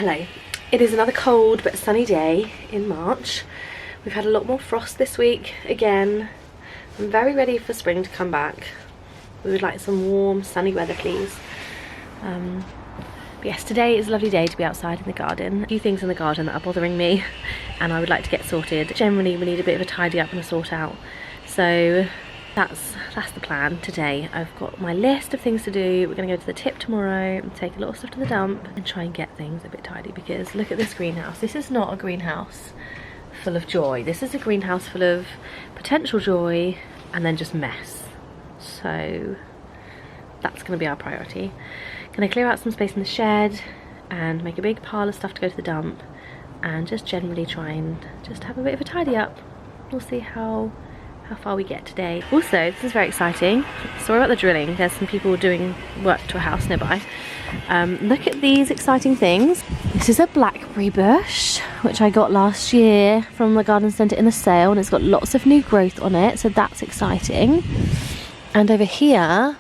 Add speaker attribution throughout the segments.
Speaker 1: Hello. It is another cold but sunny day in March. We've had a lot more frost this week again. I'm very ready for spring to come back. We would like some warm sunny weather, please. But yes, today is a lovely day to be outside in the garden. A few things in the garden that are bothering me and I would like to get sorted. Generally we need a bit of a tidy up and a sort out. So that's the plan today. I've got my list of things to do. We're going to go to the tip tomorrow and take a lot of stuff to the dump and try and get things a bit tidy, because look at this greenhouse. This is not a greenhouse full of joy. This is a greenhouse full of potential joy and then just mess. So that's going to be our priority. Going to clear out some space in the shed and make a big pile of stuff to go to the dump and just generally try and just have a bit of a tidy up. We'll see how far we get today. Also, this is very exciting. Sorry about the drilling. There's some people doing work to a house nearby. Look at these exciting things. This is a blackberry bush, which I got last year from the garden centre in a sale, and it's got lots of new growth on it, so that's exciting. And over here,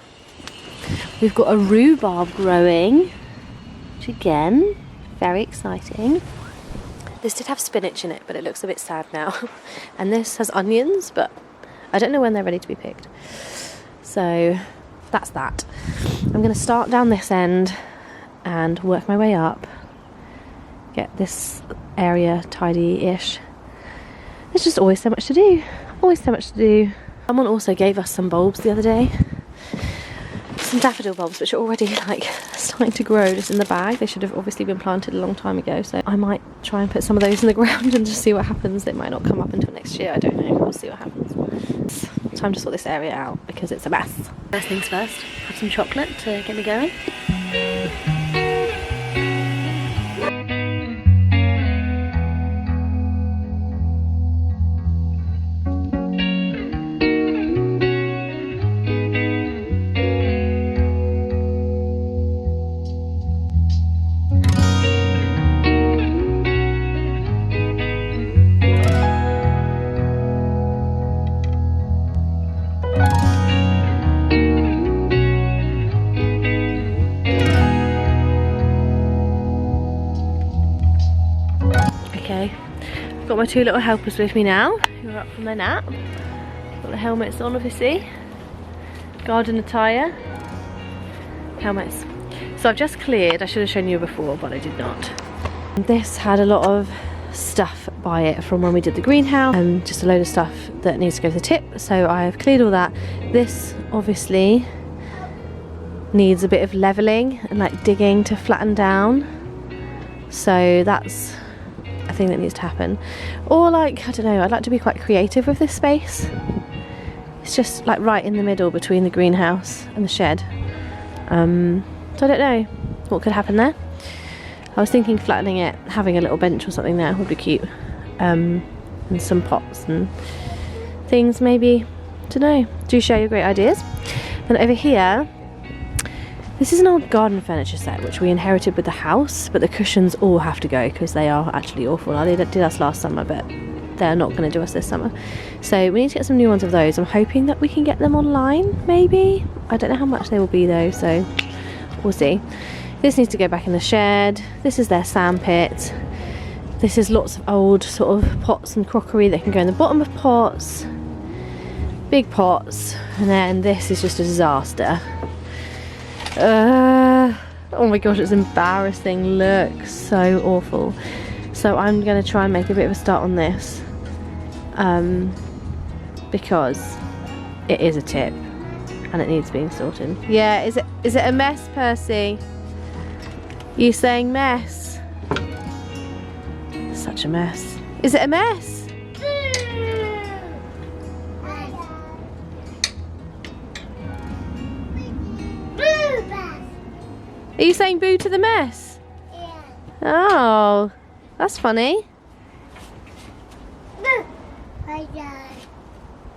Speaker 1: we've got a rhubarb growing, which again, very exciting. This did have spinach in it, but it looks a bit sad now. And this has onions, but I don't know when they're ready to be picked. So that's that. I'm going to start down this end and work my way up. Get this area tidy-ish. There's just always so much to do. Always so much to do. Someone also gave us some bulbs the other day. Some daffodil bulbs, which are already like starting to grow just in the bag. They should have obviously been planted a long time ago, so I might try and put some of those in the ground and just see what happens. They might not come up until next year, I don't know. We'll see what happens. It's time to sort this area out because it's a mess. First things first, have some chocolate to get me going. Got my two little helpers with me now, who are up from their nap. Got the helmets on, obviously. Garden attire. Helmets. So I've just cleared, I should have shown you before, but I did not. This had a lot of stuff by it from when we did the greenhouse, and just a load of stuff that needs to go to the tip, so I've cleared all that. This obviously needs a bit of levelling and like digging to flatten down, so that's a thing that needs to happen. Or like, I don't know, I'd like to be quite creative with this space. It's just like right in the middle between the greenhouse and the shed. So I don't know what could happen there. I was thinking flattening it, having a little bench or something there would be cute. And some pots and things maybe. Don't know. Do share your great ideas. And over here, this is an old garden furniture set which we inherited with the house, but the cushions all have to go because they are actually awful. Now, they did us last summer, but they're not going to do us this summer. So we need to get some new ones of those. I'm hoping that we can get them online, maybe. I don't know how much they will be though, so we'll see. This needs to go back in the shed. This is their sand pit. This is lots of old sort of pots and crockery that can go in the bottom of pots. Big pots. And then this is just a disaster. Oh my gosh, it's embarrassing. Look, so awful. So I'm going to try and make a bit of a start on this, because it is a tip and it needs being sorted. Yeah, is it a mess, Percy? You saying mess? Such a mess. Is it a mess? Are you saying boo to the mess? Yeah. Oh, that's funny.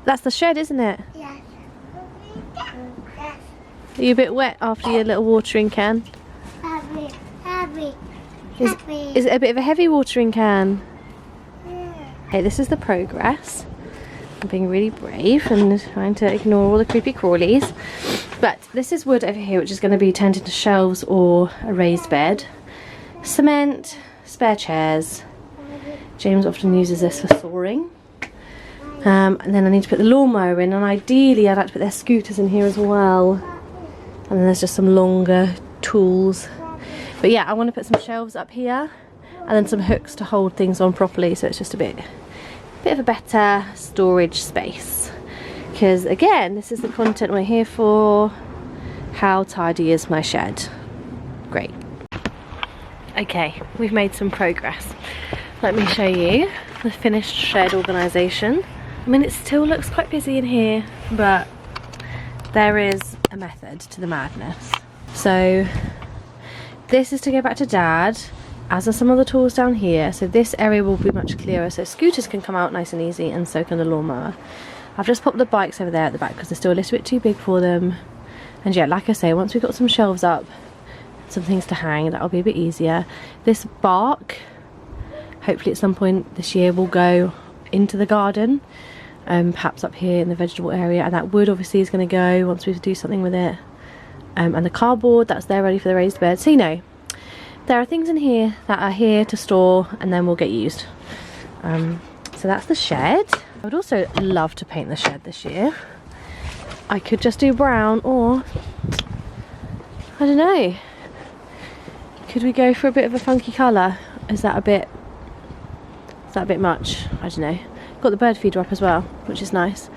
Speaker 1: That's the shed, isn't it? Yeah. Are you a bit wet after your little watering can? Heavy. Is it a bit of a heavy watering can? Yeah. Hey, this is the progress. I'm being really brave and trying to ignore all the creepy crawlies. But this is wood over here, which is going to be turned into shelves or a raised bed. cement, spare chairs. James often uses this for sawing. And then I need to put the lawnmower in, and ideally I'd like to put their scooters in here as well. And then there's just some longer tools. But yeah, I want to put some shelves up here and then some hooks to hold things on properly, so it's just a bit of a better storage space. Because again, this is the content we're here for. How tidy is my shed? Great. Okay, we've made some progress. Let me show you the finished shed organisation. I mean, it still looks quite busy in here, but there is a method to the madness. So this is to go back to Dad, as are some of the tools down here. So this area will be much clearer, so scooters can come out nice and easy, and so can the lawnmower. I've just popped the bikes over there at the back because they're still a little bit too big for them. And yeah, like I say, once we've got some shelves up, some things to hang, that'll be a bit easier. This bark, hopefully at some point this year, will go into the garden, perhaps up here in the vegetable area, and that wood obviously is going to go once we do something with it. And the cardboard, that's there ready for the raised bed. So you know, there are things in here that are here to store and then will get used. So that's the shed. I would also love to paint the shed this year. I could just do brown, or I don't know, could we go for a bit of a funky colour? Is that a bit much? I don't know. Got the bird feeder up as well, which is nice.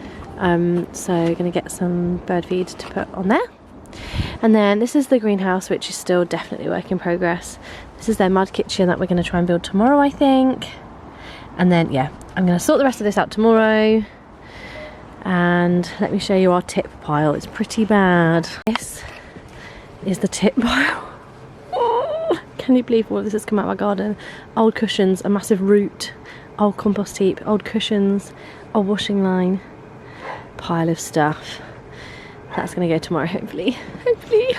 Speaker 1: So gonna get some bird feed to put on there. And then this is the greenhouse, which is still definitely a work in progress. This is their mud kitchen that we're gonna try and build tomorrow, I think. And then yeah, I'm gonna sort the rest of this out tomorrow. And let me show you our tip pile. It's pretty bad. This is the tip pile. Oh, can you believe all of this has come out of our garden? Old cushions, a massive root, old compost heap, old cushions, old washing line, pile of stuff. That's gonna go tomorrow, hopefully. Hopefully.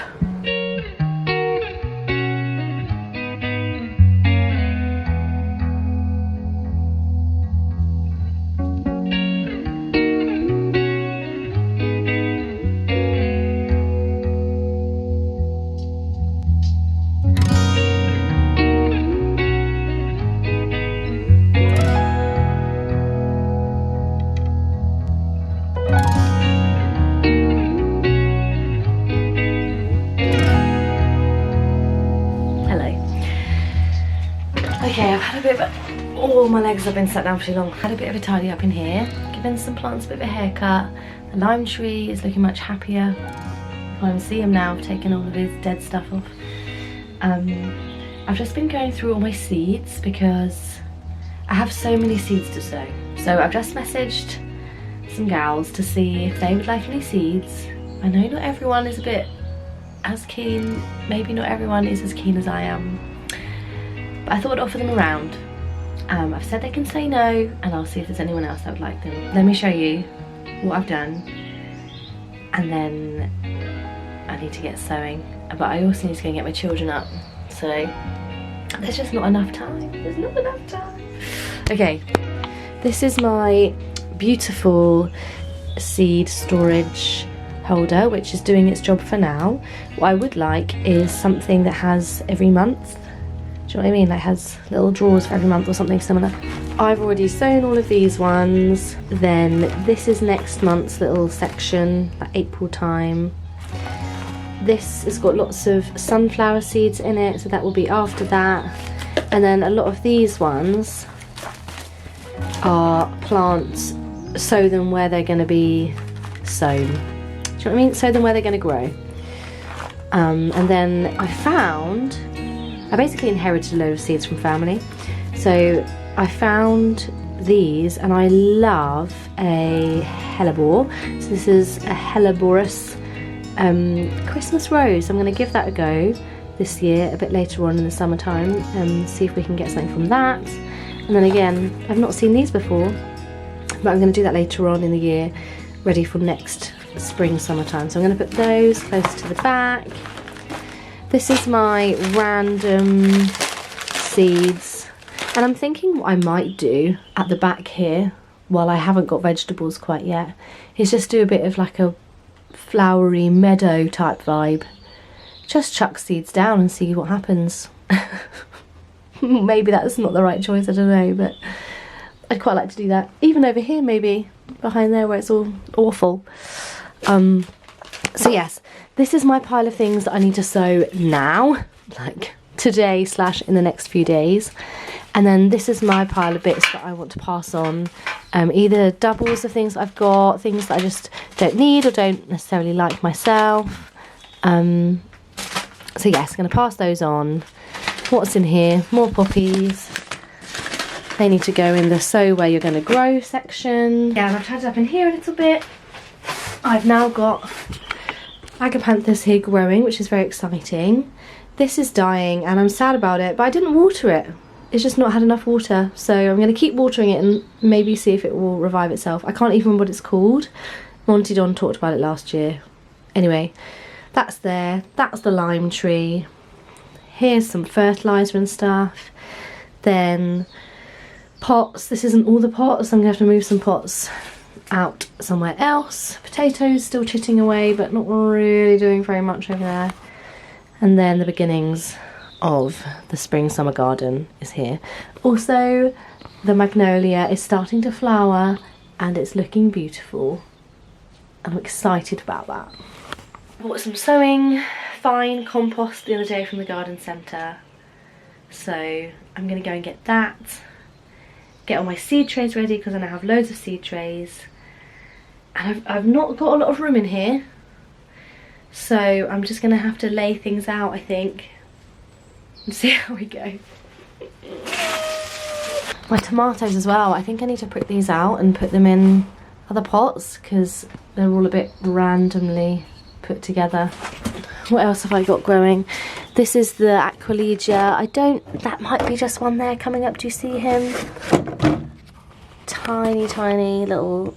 Speaker 1: Okay, I've had a bit of a... Oh, my legs have been sat down for too long. Had a bit of a tidy up in here. Given some plants a bit of a haircut. The lime tree is looking much happier. You can't even see him now. I've taken all of his dead stuff off. I've just been going through all my seeds because I have so many seeds to sow. So I've just messaged some gals to see if they would like any seeds. I know not everyone is a bit as keen. Maybe not everyone is as keen as I am. But I thought I'd offer them around. I've said they can say no, and I'll see if there's anyone else that would like them. Let me show you what I've done, and then I need to get sewing. But I also need to go and get my children up, so there's just not enough time. There's not enough time. Okay, this is my beautiful seed storage holder, which is doing its job for now. What I would like is something that has every month. Do you know what I mean? Like has little drawers for every month or something similar. I've already sewn all of these ones. Then this is next month's little section, like April time. This has got lots of sunflower seeds in it, so that will be after that. And then a lot of these ones are plants, sow them where they're going to be sown. Do you know what I mean? Sow them where they're going to grow. And then I basically inherited a load of seeds from family. So I found these, and I love a hellebore. So this is a Helleborus Christmas rose. I'm going to give that a go this year, a bit later on in the summertime, and see if we can get something from that. And then again, I've not seen these before, but I'm going to do that later on in the year, ready for next spring, summertime. So I'm going to put those close to the back. This is my random seeds, and I'm thinking what I might do at the back here, while I haven't got vegetables quite yet, is just do a bit of like a flowery meadow type vibe. Just chuck seeds down and see what happens. Maybe that's not the right choice, I don't know, but I'd quite like to do that. Even over here maybe, behind there where it's all awful. So yes, this is my pile of things that I need to sew now, like today / in the next few days. And then this is my pile of bits that I want to pass on, either doubles of things I've got, things that I just don't need or don't necessarily like myself. So yes, I'm going to pass those on. What's in here? More poppies. They need to go in the sew where you're going to grow section. Yeah, and I've tied up in here a little bit. I've now got Agapanthus here growing, which is very exciting. This is dying and I'm sad about it, but I didn't water it. It's just not had enough water, so I'm going to keep watering it and maybe see if it will revive itself. I can't even remember what it's called. Monty Don talked about it last year. Anyway, that's there. That's the lime tree. Here's some fertiliser and stuff. Then pots. This isn't all the pots. I'm going to have to move some pots out somewhere else. Potatoes still chitting away, but not really doing very much over there. And then the beginnings of the spring summer garden is here. Also, the magnolia is starting to flower and it's looking beautiful. I'm excited about that. I bought some sewing fine compost the other day from the garden centre, so I'm going to go and get that, get all my seed trays ready because I now have loads of seed trays, and I've not got a lot of room in here, so I'm just going to have to lay things out, I think, and see how we go. My tomatoes as well, I think I need to prick these out and put them in other pots because they're all a bit randomly put together. What else have I got growing? This is the Aquilegia. That might be just one there coming up. Do you see him? Tiny, tiny little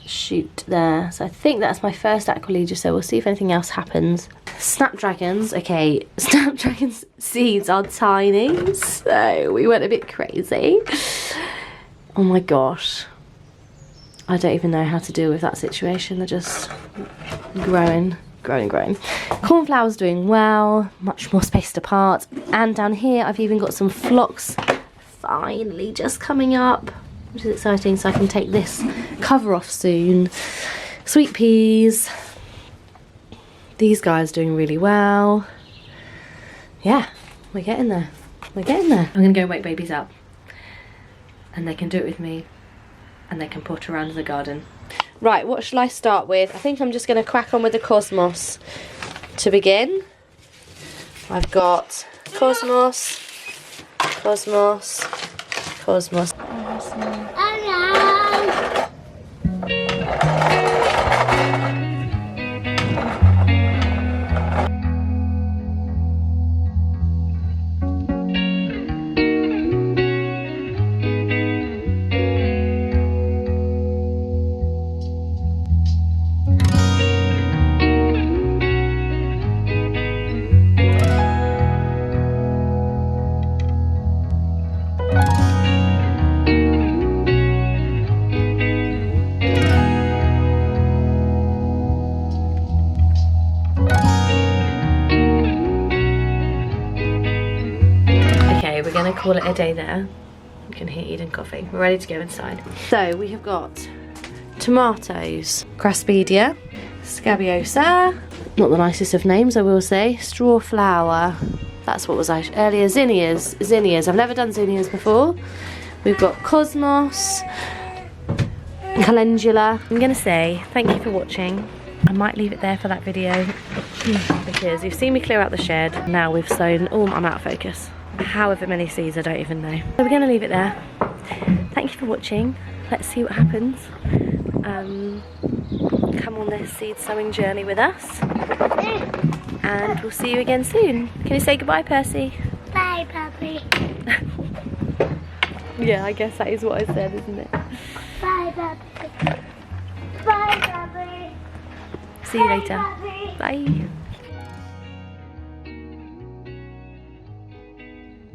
Speaker 1: shoot there. So I think that's my first Aquilegia, so we'll see if anything else happens. Snapdragons. Okay, Snapdragon's seeds are tiny, so we went a bit crazy. Oh my gosh. I don't even know how to deal with that situation. They're just growing. Cornflower's doing well, much more spaced apart. And down here I've even got some phlox finally just coming up, which is exciting, so I can take this cover off soon. Sweet peas. These guys doing really well. Yeah, we're getting there. We're getting there. I'm gonna go wake babies up and they can do it with me and they can potter around in the garden. Right, what shall I start with? I think I'm just going to crack on with the Cosmos to begin. I've got Cosmos. We're going to call it a day there. You can hear Eden coughing. We're ready to go inside. So we have got tomatoes, Craspedia, Scabiosa, not the nicest of names I will say, straw flower, that's what was I earlier, zinnias. I've never done zinnias before. We've got Cosmos, Calendula. I'm going to say thank you for watching. I might leave it there for that video because you've seen me clear out the shed. Now we've sown, oh, I'm out of focus. However many seeds, I don't even know. So we're going to leave it there. Thank you for watching. Let's see what happens. Come on this seed sowing journey with us. And we'll see you again soon. Can you say goodbye, Percy?
Speaker 2: Bye, Puppy.
Speaker 1: Yeah, I guess that is what I said, isn't it?
Speaker 2: Bye, Puppy. Bye, Puppy.
Speaker 1: See you later.
Speaker 2: Bye, Puppy.
Speaker 1: Bye.